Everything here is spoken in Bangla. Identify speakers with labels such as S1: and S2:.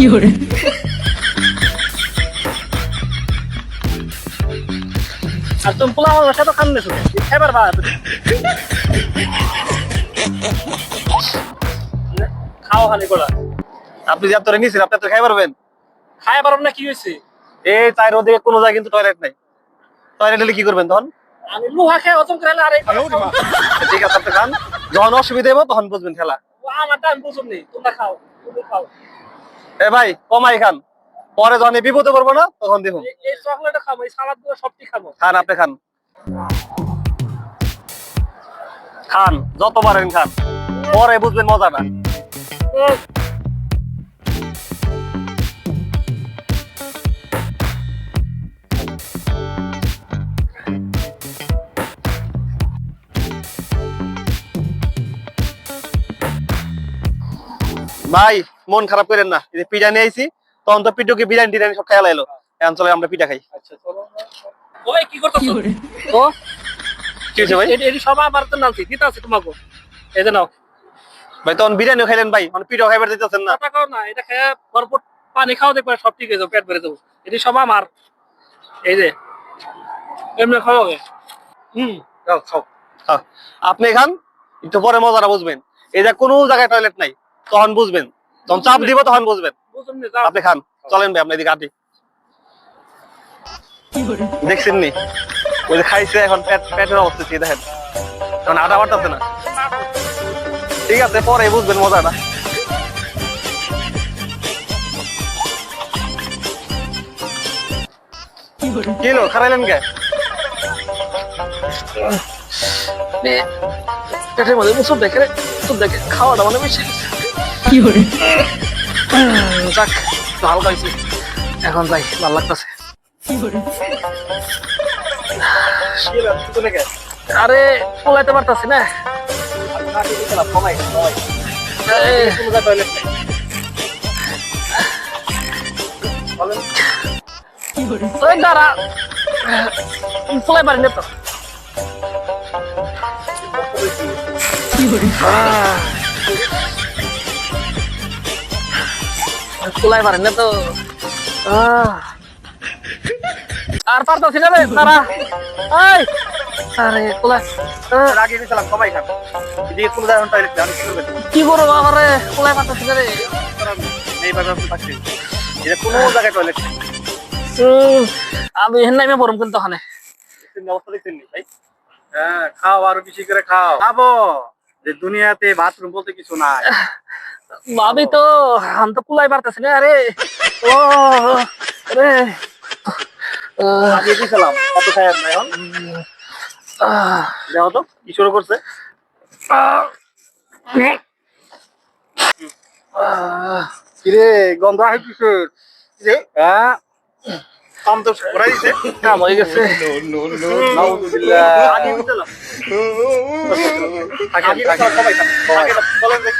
S1: আর তুমি পোলা আমার সাথে খান নেছো এবার বাদ খাও খালি গোলা।
S2: আপনি যে আপনারা নিয়েছেন আপনি তো খাই পারবেন?
S1: খাই পারব না কি হয়েছে?
S2: এই তাই ওদিকে কোনো জায়গায় কিন্তু টয়লেট নাই। টয়লেট হলে কি করবেন তখন?
S1: আমি লোহা খেয়ে হজম করে আর
S2: ঠিক আছে আপনি খান, যখন অসুবিধা হবে তখন বুঝবেন খেলা।
S1: আমার টাইম বুঝুন নেই, তোমরা খাও তুমি খাও।
S2: এ ভাই কমাই খান, পরে যখন এই বিপদে পড়বো না তখন দেখুন।
S1: এই চকলেটও খাবো, এই সালাদ গুলো সবটি খাবো।
S2: খান আপনি খান, খান যত পারেন খান, পরে বুঝবেন মজাটা। ভাই মন খারাপ করেন না, এই যে পিঠা নিয়ে আইছি, তখন তো পিঠুকে বিরিয়ানি টিরিয়ানি সব খেয়াল এলো, এখন চলে আমরা পিঠা খাই।
S1: আচ্ছা চলো। ওই কি করতেছো?
S2: ও কি হয়েছে ভাই?
S1: এটি সব আমার তো নালছি দিতে আছে তোমাকে, এই যে নাও।
S2: ভাই তখন বিরিয়ানিও খাইলেন ভাই, মানে পিঠাও খাইবার দিতেছেন না।
S1: কথা কও না, এটা খেয়ে ভরপুর পানি খাও দেখবে সব ঠিক হয়ে যাবে, পেট ভরে যাবো। এটি সব আমার, এই যে এমনি খাও আগে।
S2: খাও খাও খাও। আপনি খান, একটু পরে মজাটা বুঝবেন। এই যে কোনো জায়গায় টয়লেট নাই তখন বুঝবেন, তখন চাপ দিব তখন বুঝবেন।
S1: বুঝুন নি, যাও।
S2: আপনি খান, চলেন ভাই আপনি এদিকে আটি। দেখছেন নি ওই যে খাইছে, এখন পেটের অবস্থা কি দেখেন, এখন আটা বাড়তেছে না। ঠিক আছে পরে বুঝবেন মজাটা। কি হলো খারাইলেন কে?
S1: পেটের মধ্যে মুসুর দেখে খাওয়াটা মানে বেশি যাক, একটু হালকা হয়েছে, এখন যাই, ভালো লাগতেছে। আরে পোলাইতে পারতাছি না। দাঁড়া, পোলাই পারি না তো। পোলাই পারি না তো, আর পারতাছি না রে, দাঁড়া। আরে পোলাই
S2: আগে গেছিলাম সবাই খান, এদিকে কোনো জায়গায় টয়লেট নেই, কি করবেন?
S1: কি করবো আমারে, পোলাই পারতাছি না রে।
S2: এইভাবে আপনি থাকছেন, এটা কোনো জায়গায় টয়লেট নেই।
S1: আমি এখানে নামে পড়ম কিন্তু ওখানে।
S2: অবস্থা দেখছেন নি ভাই? হ্যাঁ খাও, আরো বেশি করে খাও। খাবো যে দুনিয়াতে বাথরুম বলতে কিছু নাই।
S1: ভাবি তো আমি তো পোলাই পারতাছি না। আরে ও রে,
S2: আগে গেছিলাম কত খাই আর নাই এখন। দেখো তো কি শুরু করছে। কিরে গন্ধ আসে কিসের? হ্যাঁ আম তো ঘুরাই দিছে,
S1: কাম হয়ে গেছে।
S2: নাউজুবিল্লাহ। আগে গেছিলাম সবাই খান, আগে গেছিলাম সবাই খান, আগে বলেন যে।